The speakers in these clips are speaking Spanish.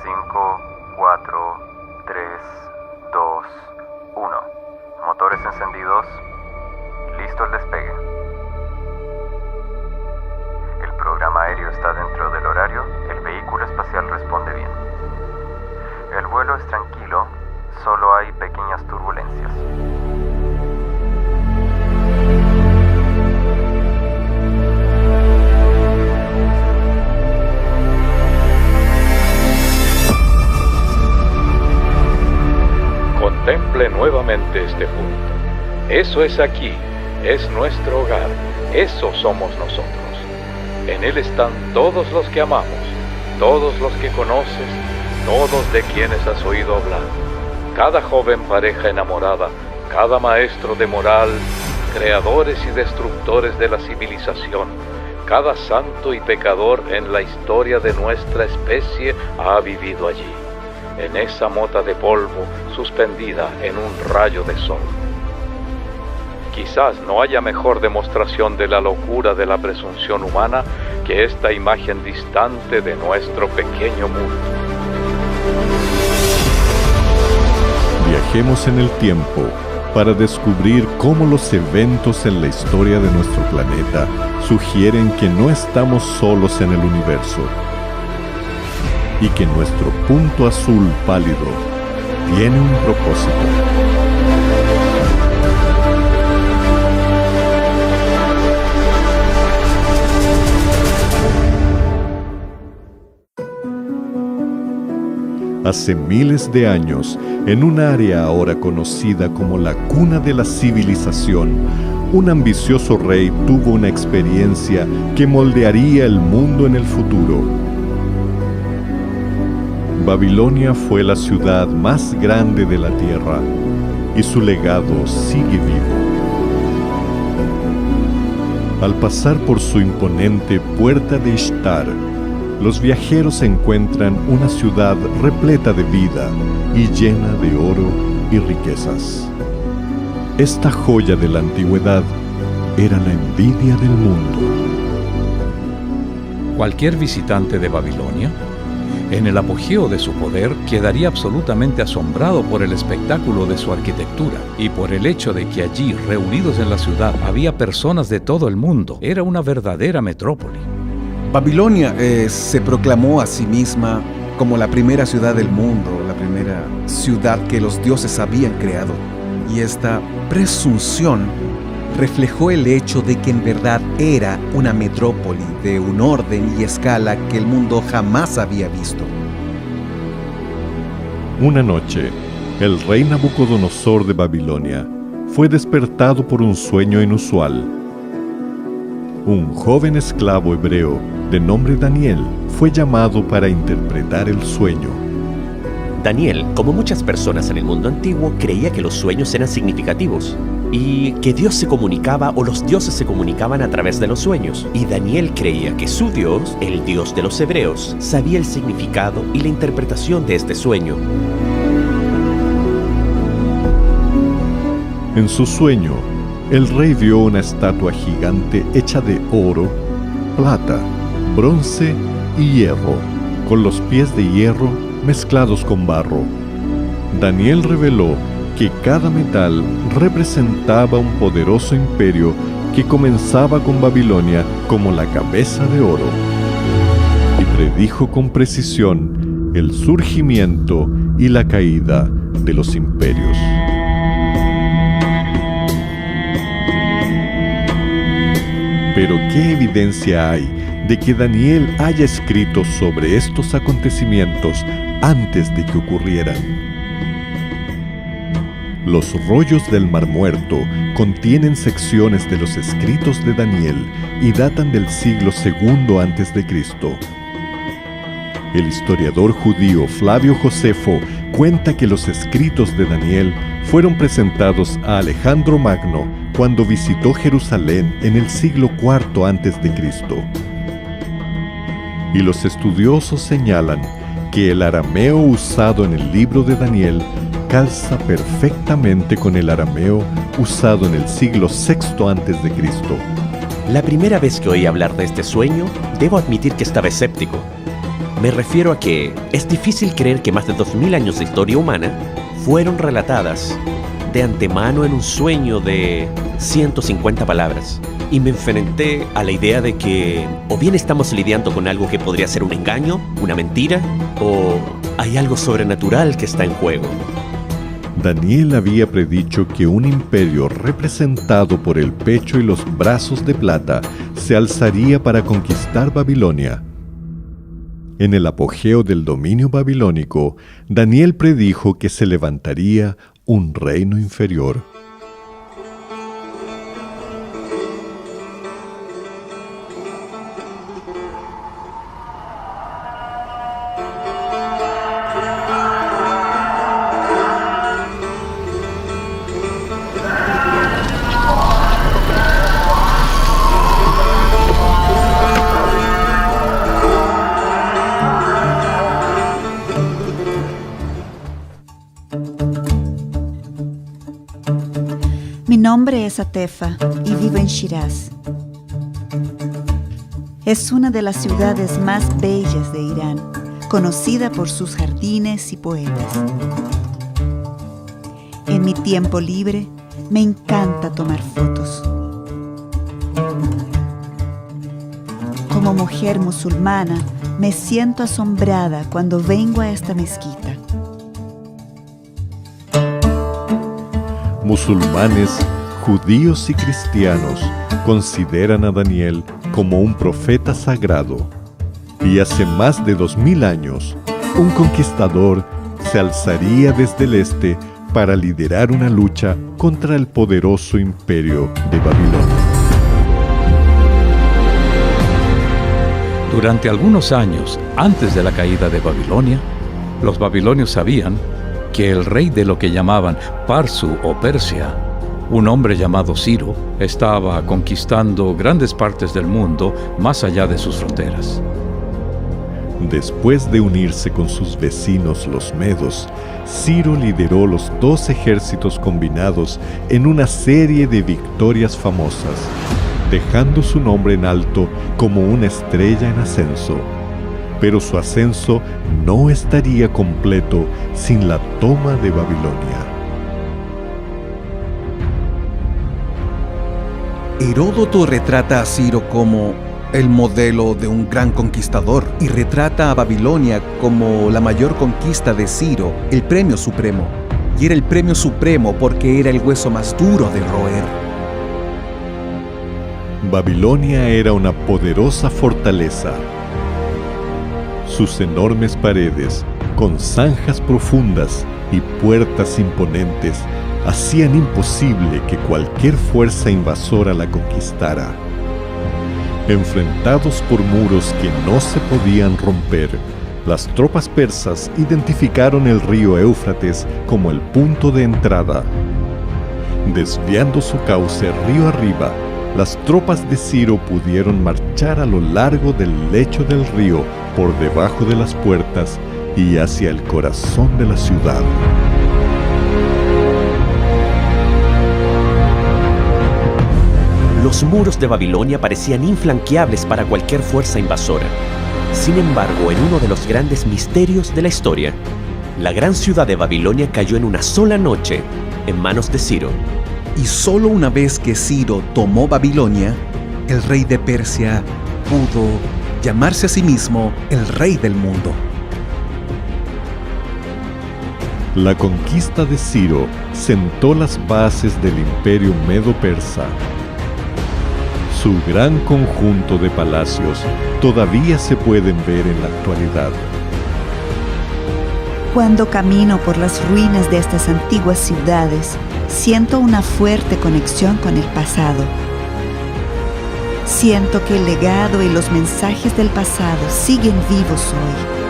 5, 4, 3, 2, 1. Motores encendidos. Listo el despegue. El programa aéreo está dentro del horario. El vehículo espacial responde bien. El vuelo es tranquilo. Solo hay pequeñas turbulencias. Contemple nuevamente este punto. Eso es aquí, es nuestro hogar, eso somos nosotros. En él están todos los que amamos, todos los que conoces, todos de quienes has oído hablar. Cada joven pareja enamorada, cada maestro de moral, creadores y destructores de la civilización, cada santo y pecador en la historia de nuestra especie ha vivido allí, en esa mota de polvo suspendida en un rayo de sol. Quizás no haya mejor demostración de la locura de la presunción humana que esta imagen distante de nuestro pequeño mundo. Viajemos en el tiempo para descubrir cómo los eventos en la historia de nuestro planeta sugieren que no estamos solos en el universo y que nuestro punto azul pálido tiene un propósito. Hace miles de años, en un área ahora conocida como la cuna de la civilización, un ambicioso rey tuvo una experiencia que moldearía el mundo en el futuro. Babilonia fue la ciudad más grande de la tierra y su legado sigue vivo. Al pasar por su imponente puerta de Ishtar, los viajeros encuentran una ciudad repleta de vida y llena de oro y riquezas. Esta joya de la antigüedad era la envidia del mundo. Cualquier visitante de Babilonia, en el apogeo de su poder, quedaría absolutamente asombrado por el espectáculo de su arquitectura y por el hecho de que allí, reunidos en la ciudad, había personas de todo el mundo. Era una verdadera metrópoli. Babilonia se proclamó a sí misma como la primera ciudad del mundo, la primera ciudad que los dioses habían creado. Y esta presunción reflejó el hecho de que en verdad era una metrópoli de un orden y escala que el mundo jamás había visto. Una noche, el rey Nabucodonosor de Babilonia fue despertado por un sueño inusual. Un joven esclavo hebreo de nombre Daniel fue llamado para interpretar el sueño. Daniel, como muchas personas en el mundo antiguo, creía que los sueños eran significativos y que Dios se comunicaba o los dioses se comunicaban a través de los sueños. Y Daniel creía que su Dios, el Dios de los hebreos, sabía el significado y la interpretación de este sueño. En su sueño, el rey vio una estatua gigante hecha de oro, plata, bronce y hierro, con los pies de hierro mezclados con barro. Daniel reveló que cada metal representaba un poderoso imperio que comenzaba con Babilonia como la cabeza de oro, y predijo con precisión el surgimiento y la caída de los imperios. Pero ¿qué evidencia hay de que Daniel haya escrito sobre estos acontecimientos antes de que ocurrieran? Los rollos del Mar Muerto contienen secciones de los escritos de Daniel y datan del siglo II a.C. El historiador judío Flavio Josefo cuenta que los escritos de Daniel fueron presentados a Alejandro Magno cuando visitó Jerusalén en el siglo IV a.C. Y los estudiosos señalan que el arameo usado en el libro de Daniel calza perfectamente con el arameo usado en el siglo VI a.C. La primera vez que oí hablar de este sueño, debo admitir que estaba escéptico. Me refiero a que es difícil creer que más de 2000 años de historia humana fueron relatadas de antemano en un sueño de 150 palabras. Y me enfrenté a la idea de que o bien estamos lidiando con algo que podría ser un engaño, una mentira, o hay algo sobrenatural que está en juego. Daniel había predicho que un imperio representado por el pecho y los brazos de plata se alzaría para conquistar Babilonia. En el apogeo del dominio babilónico, Daniel predijo que se levantaría un reino inferior. Mi nombre es Atefa y vivo en Shiraz. Es una de las ciudades más bellas de Irán, conocida por sus jardines y poetas. En mi tiempo libre me encanta tomar fotos. Como mujer musulmana, me siento asombrada cuando vengo a esta mezquita. Musulmanes, judíos y cristianos consideran a Daniel como un profeta sagrado. Y hace más de 2000 años, un conquistador se alzaría desde el este para liderar una lucha contra el poderoso imperio de Babilonia. Durante algunos años antes de la caída de Babilonia, los babilonios sabían que el rey de lo que llamaban Parsu o Persia, un hombre llamado Ciro, estaba conquistando grandes partes del mundo más allá de sus fronteras. Después de unirse con sus vecinos los medos, Ciro lideró los 2 ejércitos combinados en una serie de victorias famosas, dejando su nombre en alto como una estrella en ascenso. Pero su ascenso no estaría completo sin la toma de Babilonia. Heródoto retrata a Ciro como el modelo de un gran conquistador y retrata a Babilonia como la mayor conquista de Ciro, el premio supremo. Y era el premio supremo porque era el hueso más duro de roer. Babilonia era una poderosa fortaleza. Sus enormes paredes, con zanjas profundas y puertas imponentes, hacían imposible que cualquier fuerza invasora la conquistara. Enfrentados por muros que no se podían romper, las tropas persas identificaron el río Éufrates como el punto de entrada. Desviando su cauce río arriba, las tropas de Ciro pudieron marchar a lo largo del lecho del río, por debajo de las puertas y hacia el corazón de la ciudad. Los muros de Babilonia parecían infranqueables para cualquier fuerza invasora. Sin embargo, en uno de los grandes misterios de la historia, la gran ciudad de Babilonia cayó en una sola noche en manos de Ciro. Y solo una vez que Ciro tomó Babilonia, el rey de Persia pudo llamarse a sí mismo el rey del mundo. La conquista de Ciro sentó las bases del imperio medo-persa. Su gran conjunto de palacios todavía se pueden ver en la actualidad. Cuando camino por las ruinas de estas antiguas ciudades, siento una fuerte conexión con el pasado. Siento que el legado y los mensajes del pasado siguen vivos hoy.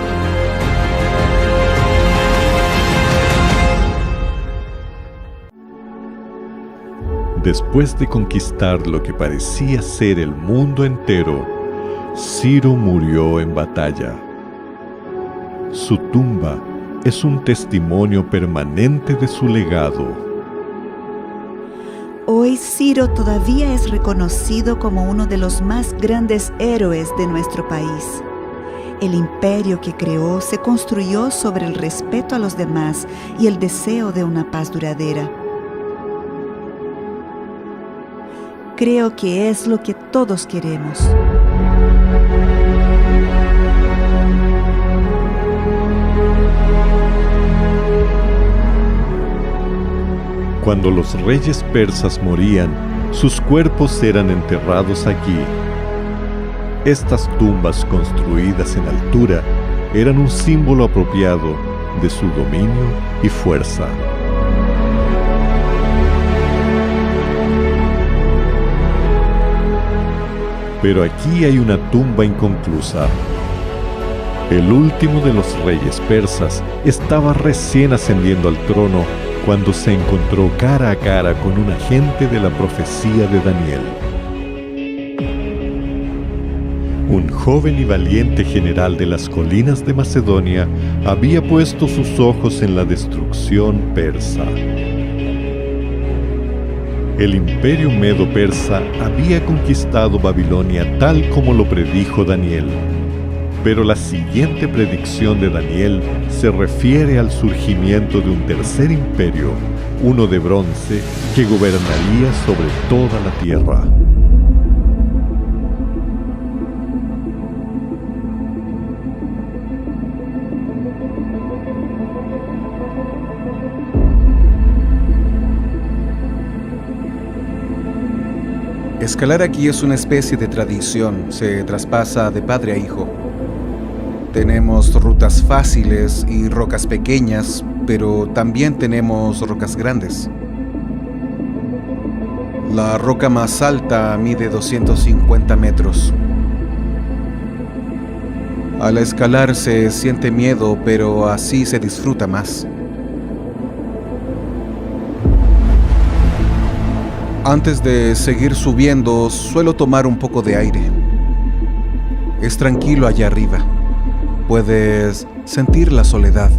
Después de conquistar lo que parecía ser el mundo entero, Ciro murió en batalla. Su tumba es un testimonio permanente de su legado. Hoy Ciro todavía es reconocido como uno de los más grandes héroes de nuestro país. El imperio que creó se construyó sobre el respeto a los demás y el deseo de una paz duradera. Creo que es lo que todos queremos. Cuando los reyes persas morían, sus cuerpos eran enterrados aquí. Estas tumbas construidas en altura eran un símbolo apropiado de su dominio y fuerza. Pero aquí hay una tumba inconclusa. El último de los reyes persas estaba recién ascendiendo al trono cuando se encontró cara a cara con un agente de la profecía de Daniel. Un joven y valiente general de las colinas de Macedonia había puesto sus ojos en la destrucción persa. El imperio medo-persa había conquistado Babilonia tal como lo predijo Daniel. Pero la siguiente predicción de Daniel se refiere al surgimiento de un tercer imperio, uno de bronce, que gobernaría sobre toda la tierra. Escalar aquí es una especie de tradición, se traspasa de padre a hijo. Tenemos rutas fáciles y rocas pequeñas, pero también tenemos rocas grandes. La roca más alta mide 250 metros. Al escalar se siente miedo, pero así se disfruta más. Antes de seguir subiendo, suelo tomar un poco de aire. Es tranquilo allá arriba. Puedes sentir la soledad.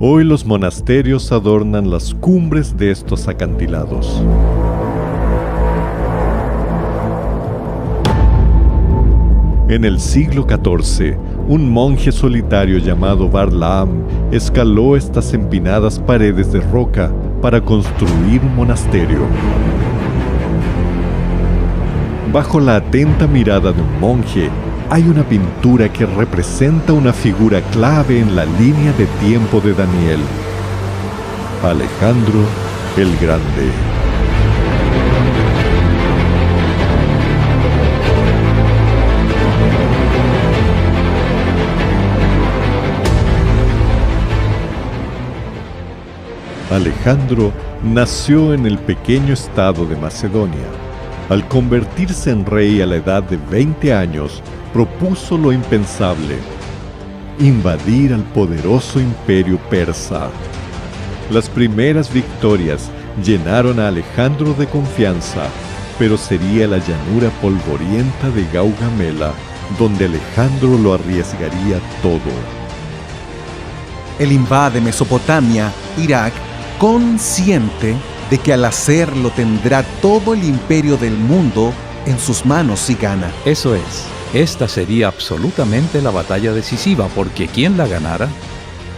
Hoy los monasterios adornan las cumbres de estos acantilados. En el siglo XIV, un monje solitario llamado Barlaam escaló estas empinadas paredes de roca para construir un monasterio. Bajo la atenta mirada de un monje, hay una pintura que representa una figura clave en la línea de tiempo de Daniel: Alejandro el Grande. Alejandro nació en el pequeño estado de Macedonia. Al convertirse en rey a la edad de 20 años, propuso lo impensable: invadir al poderoso imperio persa. Las primeras victorias llenaron a Alejandro de confianza, pero sería la llanura polvorienta de Gaugamela donde Alejandro lo arriesgaría todo. Él invade Mesopotamia, Irak, consciente de que al hacerlo tendrá todo el imperio del mundo en sus manos si gana. Eso es. Esta sería absolutamente la batalla decisiva, porque quien la ganara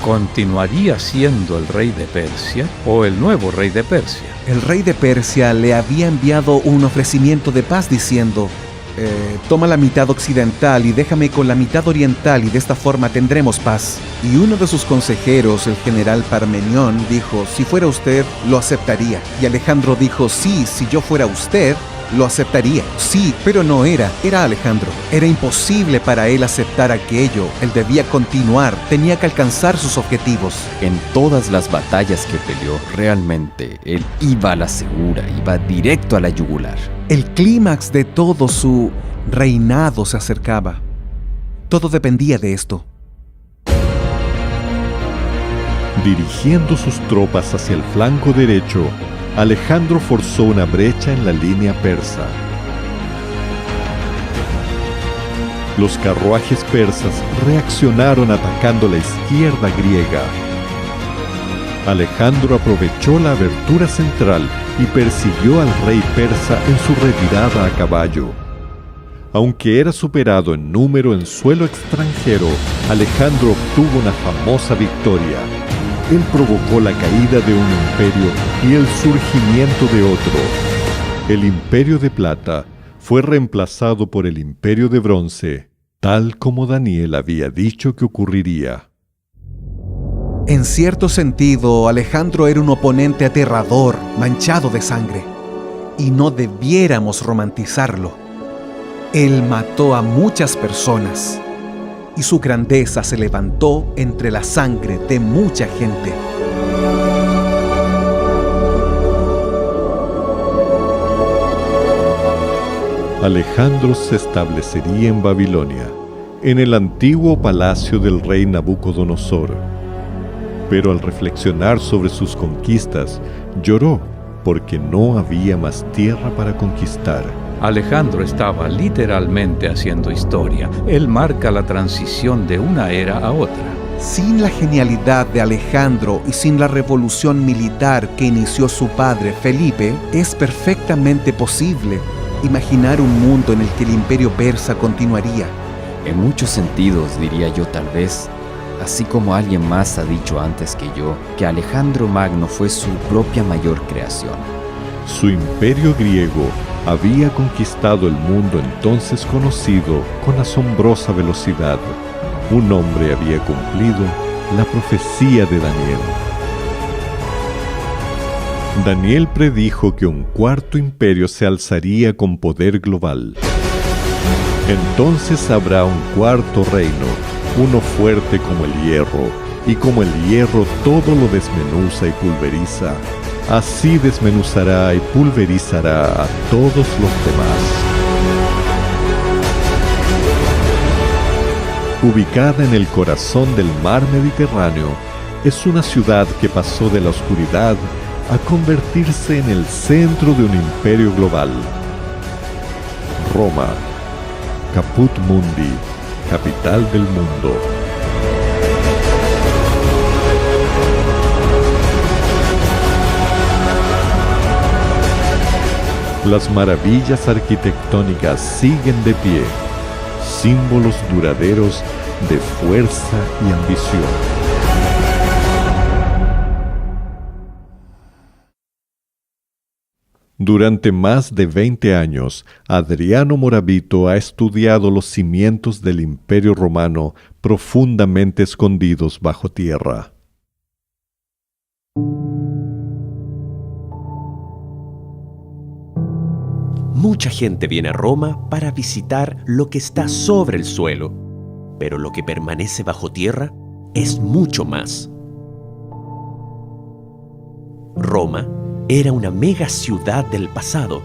continuaría siendo el rey de Persia o el nuevo rey de Persia. El rey de Persia le había enviado un ofrecimiento de paz diciendo: toma la mitad occidental y déjame con la mitad oriental y de esta forma tendremos paz. Y uno de sus consejeros, el general Parmenión, dijo, si fuera usted, lo aceptaría. Y Alejandro dijo, sí, si yo fuera usted, lo aceptaría. Sí, pero no era Alejandro. Era imposible para él aceptar aquello. Él debía continuar, tenía que alcanzar sus objetivos. En todas las batallas que peleó, realmente él iba a la segura, iba directo a la yugular. El clímax de todo su reinado se acercaba. Todo dependía de esto. Dirigiendo sus tropas hacia el flanco derecho, Alejandro forzó una brecha en la línea persa. Los carruajes persas reaccionaron atacando la izquierda griega. Alejandro aprovechó la abertura central y persiguió al rey persa en su retirada a caballo. Aunque era superado en número en suelo extranjero, Alejandro obtuvo una famosa victoria. Él provocó la caída de un imperio y el surgimiento de otro. El Imperio de Plata fue reemplazado por el Imperio de Bronce, tal como Daniel había dicho que ocurriría. En cierto sentido, Alejandro era un oponente aterrador, manchado de sangre, y no debiéramos romantizarlo. Él mató a muchas personas, y su grandeza se levantó entre la sangre de mucha gente. Alejandro se establecería en Babilonia, en el antiguo palacio del rey Nabucodonosor. Pero al reflexionar sobre sus conquistas, lloró porque no había más tierra para conquistar. Alejandro estaba literalmente haciendo historia. Él marca la transición de una era a otra. Sin la genialidad de Alejandro y sin la revolución militar que inició su padre Felipe, es perfectamente posible imaginar un mundo en el que el imperio persa continuaría. En muchos sentidos, diría yo tal vez, así como alguien más ha dicho antes que yo, que Alejandro Magno fue su propia mayor creación. Su imperio griego había conquistado el mundo entonces conocido con asombrosa velocidad. Un hombre había cumplido la profecía de Daniel. Daniel predijo que un cuarto imperio se alzaría con poder global. Entonces habrá un cuarto reino, uno fuerte como el hierro, y como el hierro todo lo desmenuza y pulveriza, así desmenuzará y pulverizará a todos los demás. Ubicada en el corazón del mar Mediterráneo, es una ciudad que pasó de la oscuridad a convertirse en el centro de un imperio global. Roma, Caput Mundi, capital del mundo. Las maravillas arquitectónicas siguen de pie, símbolos duraderos de fuerza y ambición. Durante más de 20 años, Adriano Moravito ha estudiado los cimientos del Imperio Romano profundamente escondidos bajo tierra. Mucha gente viene a Roma para visitar lo que está sobre el suelo, pero lo que permanece bajo tierra es mucho más. Roma era una mega ciudad del pasado.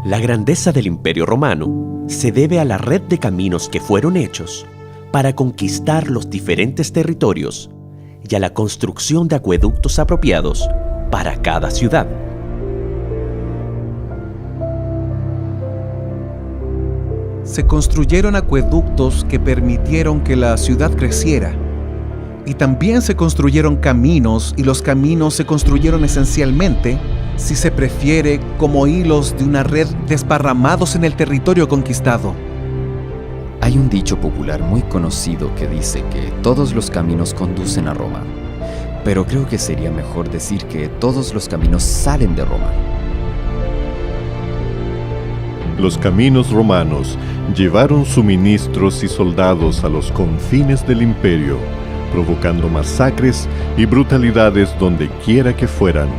La grandeza del Imperio Romano se debe a la red de caminos que fueron hechos para conquistar los diferentes territorios y a la construcción de acueductos apropiados para cada ciudad. Se construyeron acueductos que permitieron que la ciudad creciera. Y también se construyeron caminos, y los caminos se construyeron esencialmente, si se prefiere, como hilos de una red desparramados en el territorio conquistado. Hay un dicho popular muy conocido que dice que todos los caminos conducen a Roma, pero creo que sería mejor decir que todos los caminos salen de Roma. los caminos romanos llevaron suministros y soldados a los confines del imperio, provocando masacres y brutalidades donde quiera que fueran.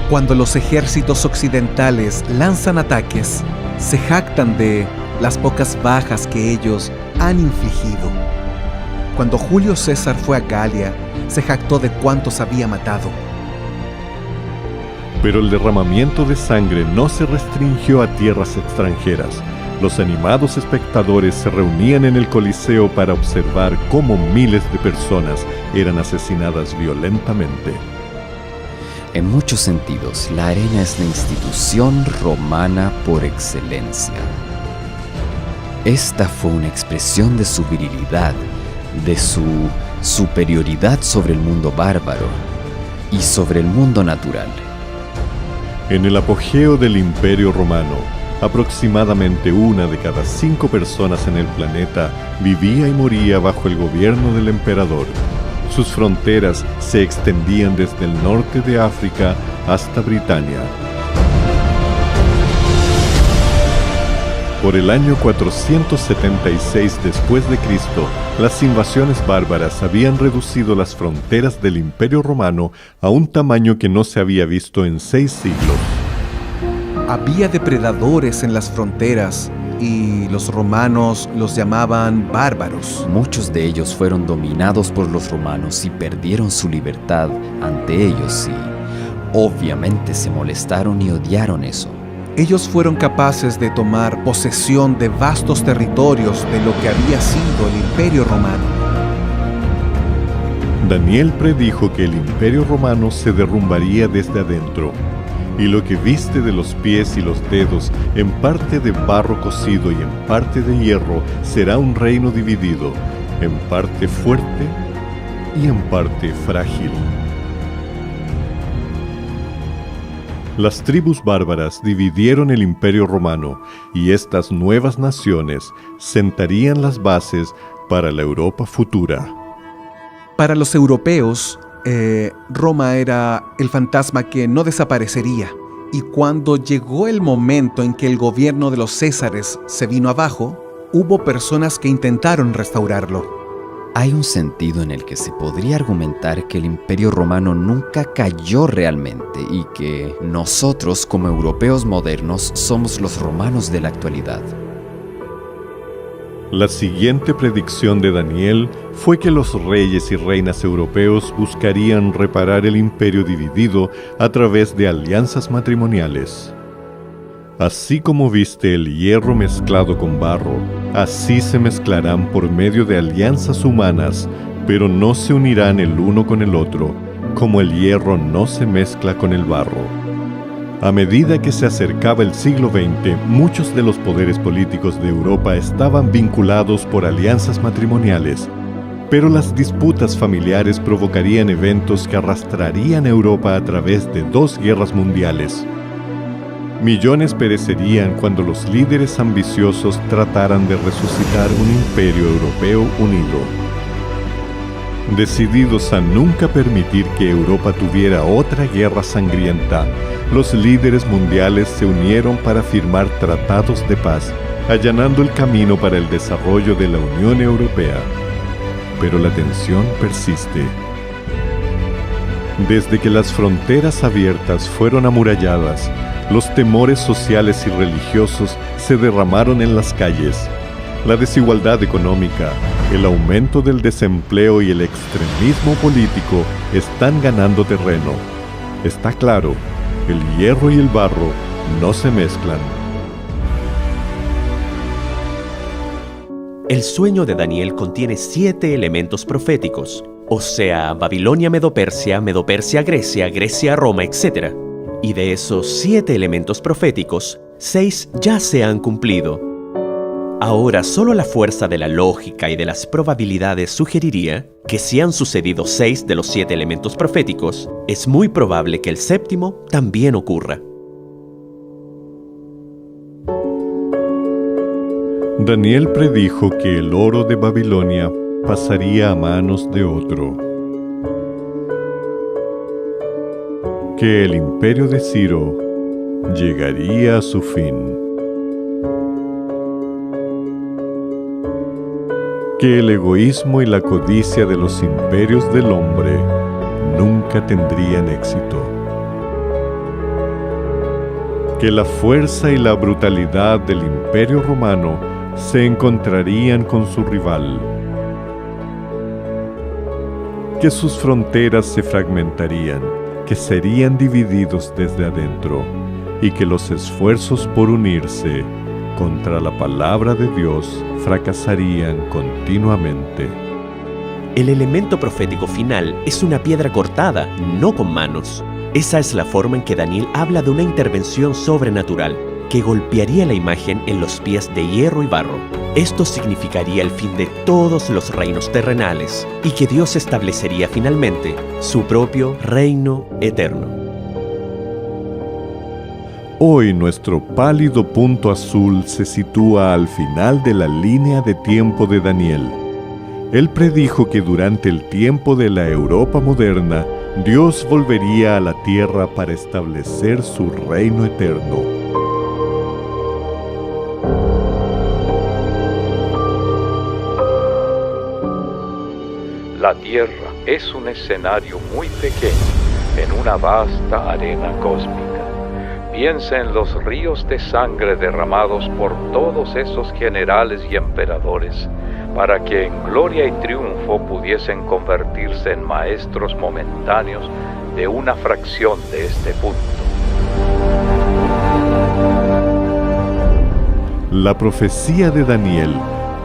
Cuando los ejércitos occidentales lanzan ataques, se jactan de las pocas bajas que ellos han infligido. Cuando Julio César fue a Galia, se jactó de cuántos había matado. Pero el derramamiento de sangre no se restringió a tierras extranjeras. Los animados espectadores se reunían en el Coliseo para observar cómo miles de personas eran asesinadas violentamente. En muchos sentidos, la arena es la institución romana por excelencia. Esta fue una expresión de su virilidad, de su superioridad sobre el mundo bárbaro y sobre el mundo natural. En el apogeo del Imperio Romano, aproximadamente 1 de cada 5 personas en el planeta vivía y moría bajo el gobierno del emperador. Sus fronteras se extendían desde el norte de África hasta Britania. Por el año 476 después de Cristo, las invasiones bárbaras habían reducido las fronteras del Imperio Romano a un tamaño que no se había visto en 6 siglos. Había depredadores en las fronteras y los romanos los llamaban bárbaros. Muchos de ellos fueron dominados por los romanos y perdieron su libertad ante ellos y obviamente se molestaron y odiaron eso. Ellos fueron capaces de tomar posesión de vastos territorios de lo que había sido el Imperio Romano. Daniel predijo que el Imperio Romano se derrumbaría desde adentro, y lo que viste de los pies y los dedos, en parte de barro cocido y en parte de hierro, será un reino dividido, en parte fuerte y en parte frágil. Las tribus bárbaras dividieron el Imperio Romano, y estas nuevas naciones sentarían las bases para la Europa futura. Para los europeos, Roma era el fantasma que no desaparecería. Y cuando llegó el momento en que el gobierno de los Césares se vino abajo, hubo personas que intentaron restaurarlo. Hay un sentido en el que se podría argumentar que el Imperio Romano nunca cayó realmente y que nosotros, como europeos modernos, somos los romanos de la actualidad. La siguiente predicción de Daniel fue que los reyes y reinas europeos buscarían reparar el imperio dividido a través de alianzas matrimoniales. Así como viste el hierro mezclado con barro, así se mezclarán por medio de alianzas humanas, pero no se unirán el uno con el otro, como el hierro no se mezcla con el barro. A medida que se acercaba el siglo XX, muchos de los poderes políticos de Europa estaban vinculados por alianzas matrimoniales, pero las disputas familiares provocarían eventos que arrastrarían a Europa a través de 2 guerras mundiales. Millones perecerían cuando los líderes ambiciosos trataran de resucitar un imperio europeo unido. Decididos a nunca permitir que Europa tuviera otra guerra sangrienta, los líderes mundiales se unieron para firmar tratados de paz, allanando el camino para el desarrollo de la Unión Europea. Pero la tensión persiste. Desde que las fronteras abiertas fueron amuralladas, los temores sociales y religiosos se derramaron en las calles. La desigualdad económica, el aumento del desempleo y el extremismo político están ganando terreno. Está claro, el hierro y el barro no se mezclan. El sueño de Daniel contiene 7 elementos proféticos, o sea, Babilonia, Medo-Persia, Medo-Persia, Grecia, Grecia, Roma, etc. Y de esos 7 elementos proféticos, 6 ya se han cumplido. Ahora, solo la fuerza de la lógica y de las probabilidades sugeriría que si han sucedido 6 de los 7 elementos proféticos, es muy probable que el 7º también ocurra. Daniel predijo que el oro de Babilonia pasaría a manos de otro, que el imperio de Ciro llegaría a su fin. Que el egoísmo y la codicia de los imperios del hombre nunca tendrían éxito. Que la fuerza y la brutalidad del Imperio Romano se encontrarían con su rival. Que sus fronteras se fragmentarían, que serían divididos desde adentro, y que los esfuerzos por unirse contra la palabra de Dios fracasarían continuamente. El elemento profético final es una piedra cortada, no con manos. Esa es la forma en que Daniel habla de una intervención sobrenatural que golpearía la imagen en los pies de hierro y barro. Esto significaría el fin de todos los reinos terrenales y que Dios establecería finalmente su propio reino eterno. Hoy nuestro pálido punto azul se sitúa al final de la línea de tiempo de Daniel. Él predijo que durante el tiempo de la Europa moderna, Dios volvería a la tierra para establecer su reino eterno. La Tierra es un escenario muy pequeño en una vasta arena cósmica. Piensa en los ríos de sangre derramados por todos esos generales y emperadores para que en gloria y triunfo pudiesen convertirse en maestros momentáneos de una fracción de este punto. La profecía de Daniel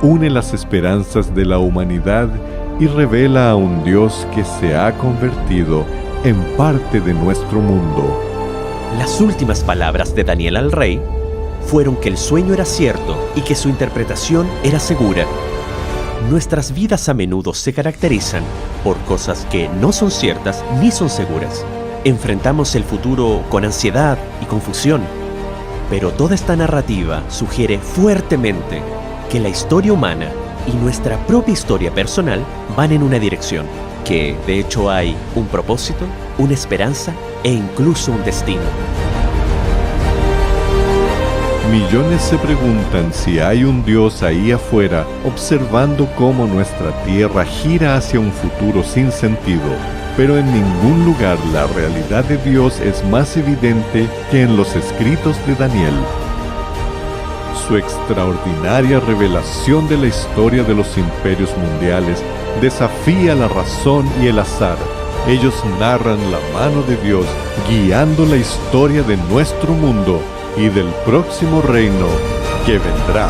une las esperanzas de la humanidad y revela a un Dios que se ha convertido en parte de nuestro mundo. Las últimas palabras de Daniel al rey fueron que el sueño era cierto y que su interpretación era segura. Nuestras vidas a menudo se caracterizan por cosas que no son ciertas ni son seguras. Enfrentamos el futuro con ansiedad y confusión, pero toda esta narrativa sugiere fuertemente que la historia humana y nuestra propia historia personal van en una dirección, que de hecho hay un propósito, una esperanza e incluso un destino. Millones se preguntan si hay un Dios ahí afuera observando cómo nuestra tierra gira hacia un futuro sin sentido, pero en ningún lugar la realidad de Dios es más evidente que en los escritos de Daniel. Su extraordinaria revelación de la historia de los imperios mundiales desafía la razón y el azar. Ellos narran la mano de Dios guiando la historia de nuestro mundo y del próximo reino que vendrá.